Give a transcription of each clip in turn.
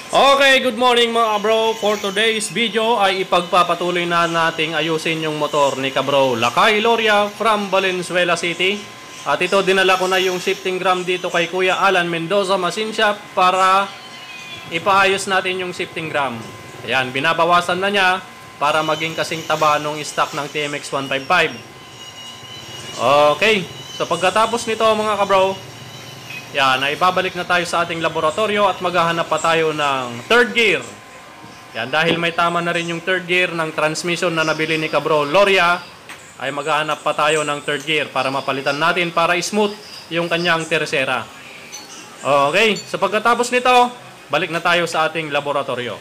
Okay, good morning mga bro. For today's video ay ipagpapatuloy na nating ayusin yung motor ni kabro Lakay Loria from Valenzuela City. At ito, dinala ko na yung shifting gram dito kay Kuya Alan Mendoza Machine Shop para ipaayos natin yung shifting gram. Ayan, binabawasan na niya para maging kasing taba nung stock ng TMX 155. Okay, so pagkatapos nito mga kabro, yan, ay babalik na tayo sa ating laboratorio at maghahanap pa tayo ng third gear. Yan, dahil may tama na rin yung third gear ng transmission na nabili ni kabro Loria, ay maghahanap pa tayo ng third gear para mapalitan natin para smooth yung kanyang tercera. Okay, so pagkatapos nito, balik na tayo sa ating laboratorio.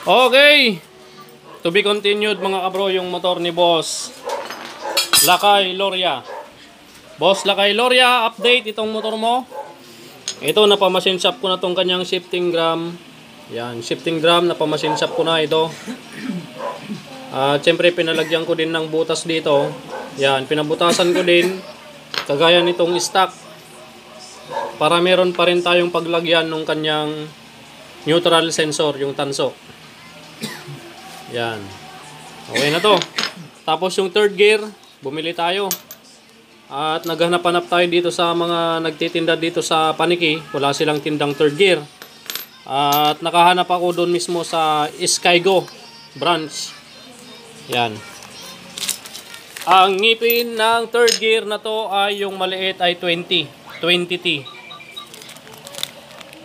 Okay, to be continued mga kabro yung motor ni Boss Lakay Loria. Boss Lakay Loria, update itong motor mo. Ito, napamachine shop ko na tong kanyang shifting gram. Yan, shifting gram, napamachine shop ko na ito. Siyempre pinalagyan ko din ng butas dito. Yan, pinabutasan ko din kagaya nitong stock para meron pa rin tayong paglagyan ng kanyang neutral sensor, yung tanso. Yan. Okay na to. Tapos yung third gear, bumili tayo. At naghanap-hanap tayo dito sa mga nagtitinda dito sa Paniki. Wala silang tindang third gear. At nakahanap ako doon mismo sa Skygo branch. Yan. Ang ngipin ng third gear na to ay yung maliit ay 20. 20T.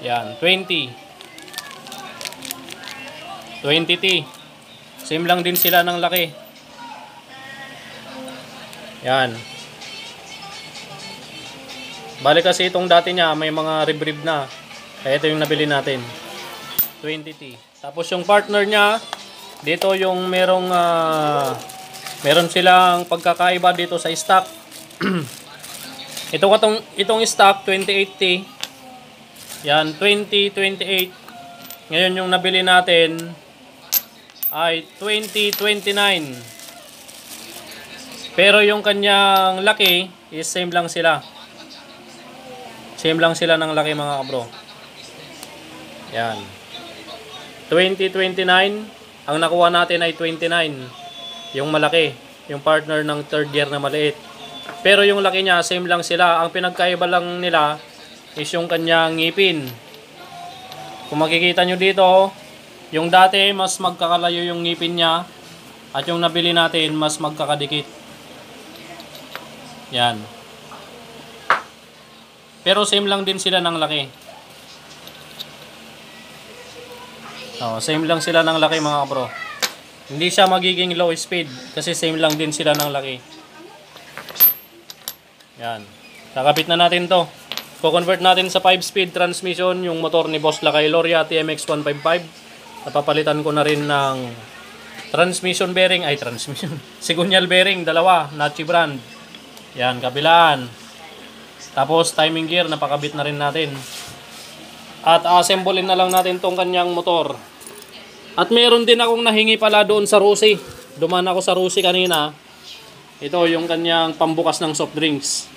Yan, 20. 20T. Same lang din sila ng laki. Yan. Balik kasi itong dati niya, may mga rib-rib na. Kaya ito yung nabili natin. 20T. Tapos yung partner niya, dito yung meron silang pagkakaiba dito sa stock. Itong stock, 28T. Yan, 2028. Ngayon yung nabili natin ay 2029. Pero yung kanyang laki is same lang sila. Same lang sila ng laki mga kabro. Yan. 2029. Ang nakuha natin ay 29. Yung malaki. Yung partner ng third gear na maliit. Pero yung laki niya same lang sila. Ang pinagkaiba lang nila is yung kanyang ngipin. Kung makikita nyo dito, yung dati mas magkakalayo yung ngipin niya at yung nabili natin mas magkakadikit. Yan. Pero same lang din sila ng laki. Same lang sila ng laki mga bro. Hindi siya magiging low speed kasi same lang din sila ng laki. Yan. Kakabit na natin to. Ko-convert natin sa 5-speed transmission yung motor ni Boss Lakay Loria TMX 155. Napapalitan ko na rin ng transmission bearing, sigunyal bearing, dalawa, Nachi brand. Yan, kabilaan. Tapos timing gear, napakabit na rin natin. At assemblein na lang natin tong kanyang motor. At meron din akong nahingi pala doon sa Rusi. Duman ako sa Rusi kanina. Ito yung kanyang pambukas ng soft drinks.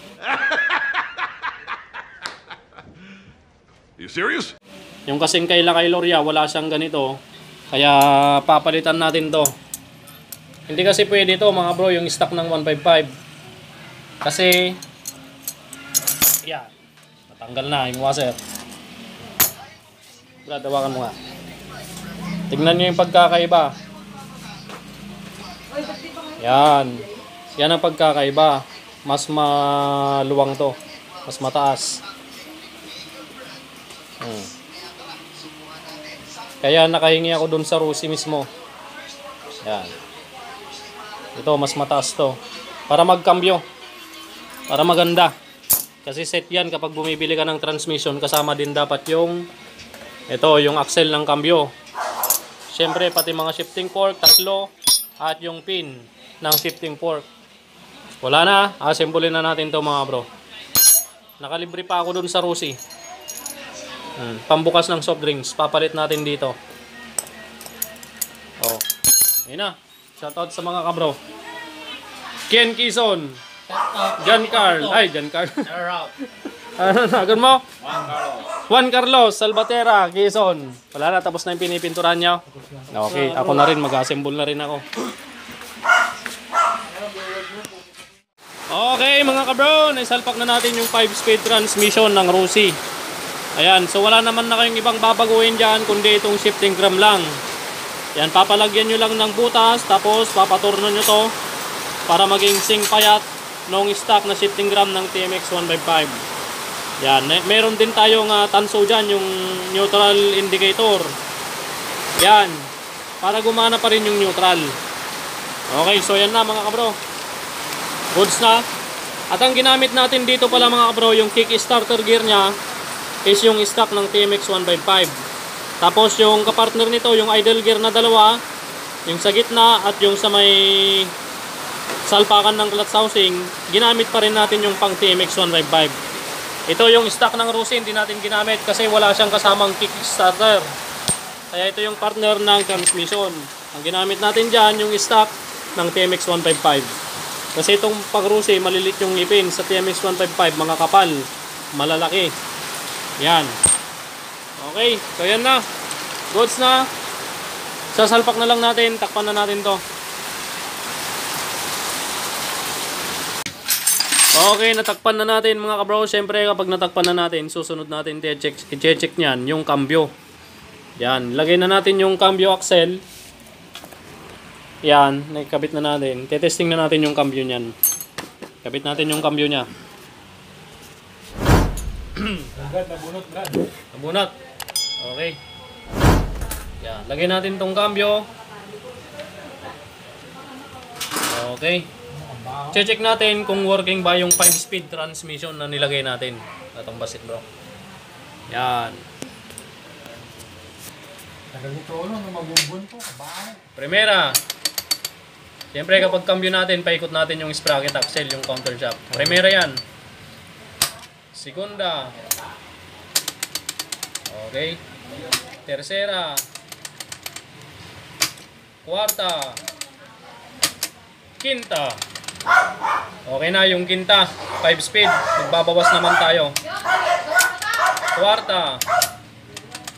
You serious? Yung kasing kay Lakay Loria, wala siyang ganito. Kaya papalitan natin to. Hindi kasi pwede to mga bro, yung stock ng 155. Kasi, yan. Natanggal na yung washer. Brad, hawakan mo nga. Tignan nyo yung pagkakaiba. Yan. Yan ang pagkakaiba. Mas maluwang to. Mas mataas. Kaya nakahingi ako dun sa Rusi mismo. Yan. Ito, mas mataas to. Para magkambyo. Para maganda. Kasi set yan kapag bumibili ka ng transmission. Kasama din dapat yung yung axle ng kambyo. Siyempre, pati mga shifting fork, tatlo. At yung pin ng shifting fork. Wala na. Assemblein na natin to mga bro. Nakalibre pa ako dun sa Rusi. Pambukas ng soft drinks. Papalit natin dito. Ayun na. Shoutout sa mga kabro. Ken Quezon. John Carl. Ay, John Carl. Ano nagon mo? Juan Carlos Salvatera, Quezon. Wala na, tapos na yung pinipinturan niya. Okay, ako na rin, mag-assemble na rin ako. Okay mga kabro, naisalpak na natin yung 5-speed transmission ng Rusi. Ayan, so wala naman na kayong ibang babaguhin dyan, kundi itong shifting cam lang. Yan, papalagyan nyo lang ng butas, tapos papaturno nyo to para maging sync payat nung stock na shifting cam ng TMX 155. Yan, meron din tayong tanso dyan, yung neutral indicator. Yan, para gumana pa rin yung neutral. Okay, so yan na mga kabro. Goods na. At ang ginamit natin dito pala mga kabro, yung kickstarter gear nya is yung stock ng TMX 155. Tapos yung kapartner nito, yung idle gear na dalawa, yung sa gitna at yung sa may salpakan ng clutch housing, ginamit pa rin natin yung pang TMX 155. Ito yung stock ng Rusi, hindi natin ginamit kasi wala siyang kasamang kickstarter. Kaya ito yung partner ng transmission. Ang ginamit natin dyan, yung stock ng TMX 155. Kasi itong pag-Rusi, malilit yung ngipin. Sa TMX 155, mga kapal, malalaki. Yan. Okay, so yan na. Goods na. Sasalpak na lang natin, takpan na natin to. Okay, natakpan na natin mga kabro. Siyempre kapag natakpan na natin, susunod natin i-check nyan yung cambio. Yan, lagay na natin yung cambio axle. Yan, nakikabit na natin. Tetesting na natin yung cambio nyan. Kabit natin yung cambio nya. Nabunot, Brad. Nabunot. Okay. Yan, lagay natin tong cambio. Okay. Check natin kung working ba yung 5-speed transmission na nilagay natin. Atong basit bro. Yan. Tagal nito ulo, mabumbun to. Primera. Siyempre kapag cambio natin, paikot natin yung sprocket axle, yung counter shaft. Primera yan. Segunda. Okay. Tercera. Kuarta. Quinta. Okay na yung quinta. 5 speed. Magbabawas naman tayo. Kuarta.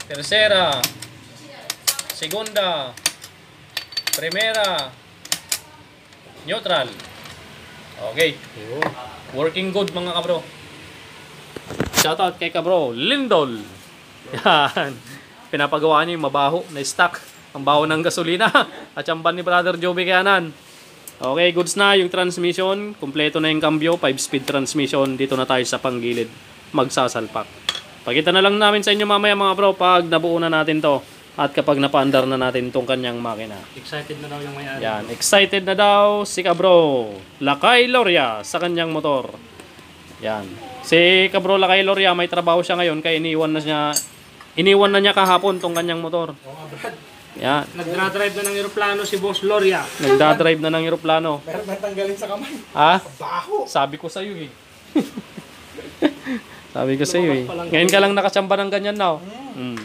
Tercera. Segunda. Primera. Neutral. Okay. Working good mga kabro. Shoutout kay kabro Lindol. Yan. Pinapagawa niya yung mabaho na stock. Ang baho ng gasolina. At yung ban ni Brother Joby Kayanan. Okay, goods na yung transmission. Kompleto na yung cambio. 5-speed transmission. Dito na tayo sa panggilid. Magsasalpak. Pakita na lang namin sa inyo mamaya mga bro pag nabuo na natin to. At kapag napaandar na natin itong kanyang makina. Excited na daw yung may-ari. Yan, excited na daw si Kabro Lakay Loria sa kanyang motor. Yan. Si Kabro Lakay Loria may trabaho siya ngayon kaya iniwan na niya kahapon tong kanyang motor. Oo nga, Brad. Yan. Nagdra-drive na ng eroplano si Boss Loria. Nagdadrive na ng eroplano. Meron na tanggalin sa kamay. Ha? Baho. Sabi ko sa iyo eh. Sabi ko sa iyo eh. Ngayon ka lang nakachamba ng ganyan now.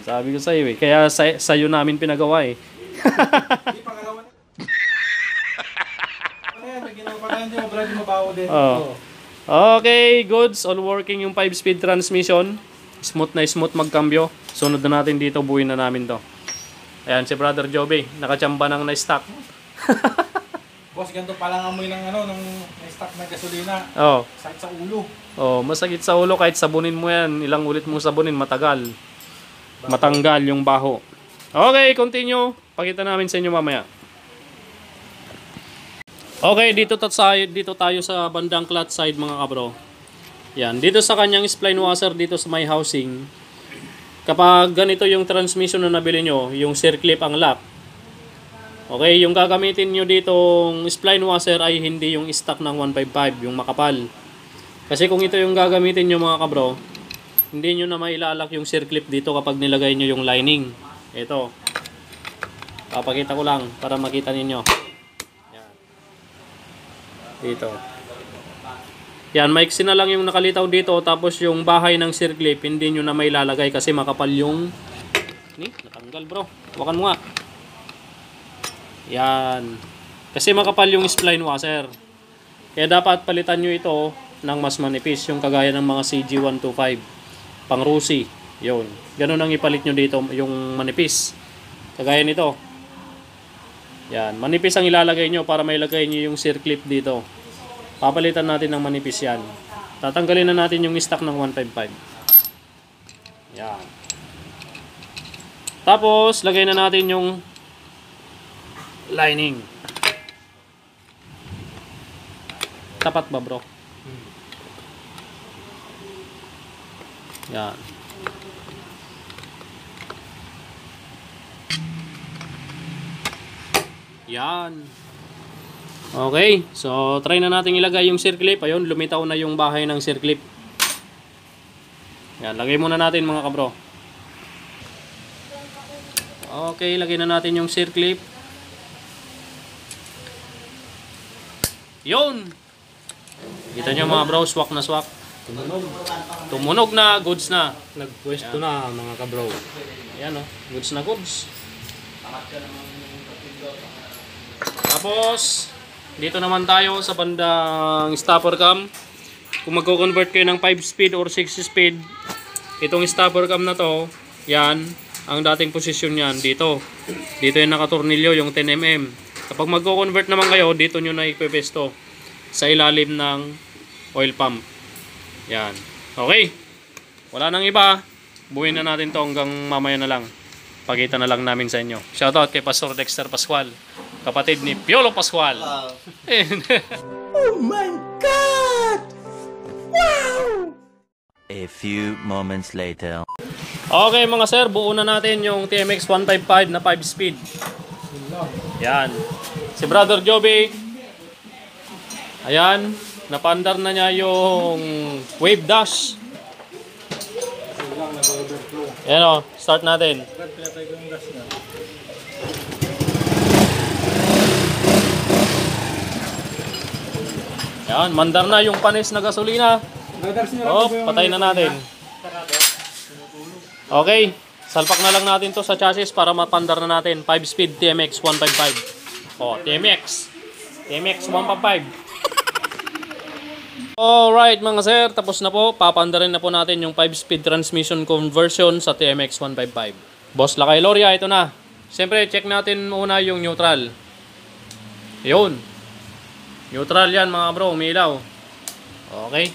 Sabi ko sa iyo eh. Kaya sa iyo namin pinagawa eh. Hindi pangalawa na. Ano yan? May ginawa pa na hindi mo, Brad, yung mabaho din. Oh. Okay, goods. All working yung 5-speed transmission. Smooth na smooth magkambyo. Sunod na natin dito, buuin na namin to. Ayan, si Brother Joby. Nakachamba ng na-stock. Boss, ganito palang amoy ng nung stock ng gasolina. Oh. Sakit sa ulo. Oh, masakit sa ulo kahit sabunin mo yan. Ilang ulit mong sabunin, matagal. Matanggal yung baho. Okay, continue. Pakita namin sa inyo mamaya. Okay, dito tayo sa bandang clutch side mga kabro. Yan, dito sa kanyang spline washer dito sa may housing. Kapag ganito yung transmission na nabili nyo, yung circlip ang lock. Okay, yung gagamitin nyo ditong spline washer ay hindi yung stock ng 155, yung makapal. Kasi kung ito yung gagamitin nyo mga kabro, hindi nyo na mailalak yung circlip dito kapag nilagay nyo yung lining. Ito. Papakita ko lang para makita ninyo. Yan. Dito. Yan, maiksi na lang yung nakalitaw dito. Tapos yung bahay ng circlip, hindi nyo na mailalagay kasi makapal yung... Natanggal bro. Hawakan mo nga. Yan. Kasi makapal yung spline washer. Kaya dapat palitan nyo ito ng mas manipis, yung kagaya ng mga CG125 pang Rusi. Yun. Ganun ang ipalit nyo dito, yung manipis. Kagaya nito. Yan. Manipis ang ilalagay nyo para may lagay nyo yung circlip dito. Papalitan natin ng manipis yan. Tatanggalin na natin yung stock ng 155. Yan. Tapos, lagay na natin yung lining. Tapat ba, bro? Yan. Yan. Okay. So, try na natin ilagay yung circlip. Ayun, lumitaw na yung bahay ng circlip. Yan. Lagay muna natin mga kabro. Okay. Lagay na natin yung circlip. Yun. Kita nyo mga bro. Swak na swak. Tumunog na. Goods na. Nagpwesto na mga kabro. Ayan o. Goods na goods. Tapos, dito naman tayo sa bandang stopper cam. Kung magko-convert kayo ng 5-speed or 6-speed, itong stopper cam na to, yan, ang dating posisyon yan, dito. Dito yung nakatornilyo, yung 10mm. Kapag magko-convert naman kayo, dito nyo na ipepesto sa ilalim ng oil pump. Yan. Okay. Wala nang iba. Buuin na natin to hanggang mamaya na lang. Pakita na lang namin sa inyo. Shoutout kay Pastor Dexter Pascual, kapatid ni Piolo Pascual. Oh my God! Wow! A few moments later. Okay mga sir, buo na natin yung TMX 155 na 5-speed. Yan. Si Brother Joby, ayan, napandar na niya yung wave dash. Ayan o, start natin. Ayan, mandar na yung panis na gasolina. Oh, patay na natin. Okay, salpak na lang natin to sa chassis para mapandar na natin. 5-speed TMX 155. Oh, TMX 155. Alright mga sir, tapos na po. Papandarin na po natin yung 5-speed transmission conversion sa TMX 155. Boss Lakay Loria, ito na. Siyempre, check natin muna yung neutral. Yun. Neutral yan mga bro, umilaw. Okay.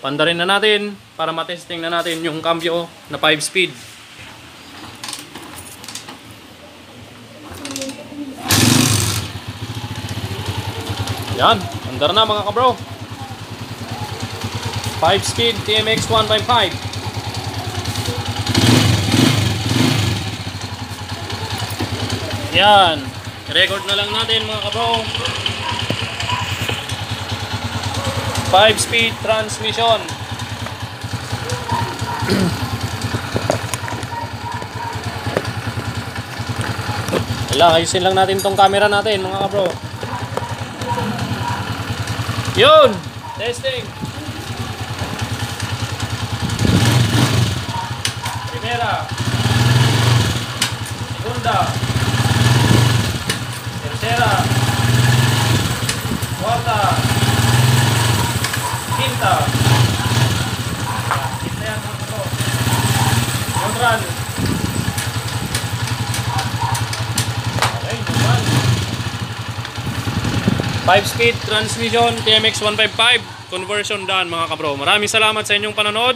Pandarin na natin para matesting na natin yung cambio na 5-speed. Yan, andar na mga kabro. 5-speed TMX 155. Yan, record na lang natin mga kabro. 5-speed transmission. Ayusin lang natin tong camera natin mga kabro. Yun! Testing! Primera. Segunda. Tercera. Cuarta. Quinta. Quinta yan mga kabro. Neutral. Okay, neutral. 5-speed transmission TMX 155 conversion done mga kabro. Maraming salamat sa inyong panonood.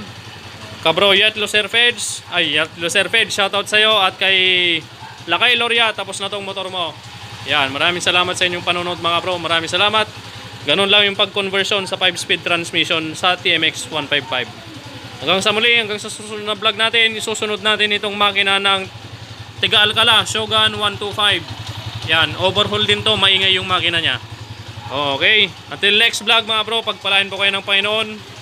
Kabro Yetlo Serfeds, Yetlo Serfeds, shoutout sa iyo at kay Lakay Loria, tapos na tong motor mo. Yan, maraming salamat sa inyong panonood mga bro. Maraming salamat. Ganun lang yung pag-conversion sa 5-speed transmission sa TMX 155. Hanggang sa muli, hanggang sa susunod na vlog natin, isusunod natin itong makina ng Tiga Alcala, Shogun 125. Yan, overhaul din to, maingay yung makina niya. Okay, until next vlog mga bro, pagpalain po kayo ng Panginoon.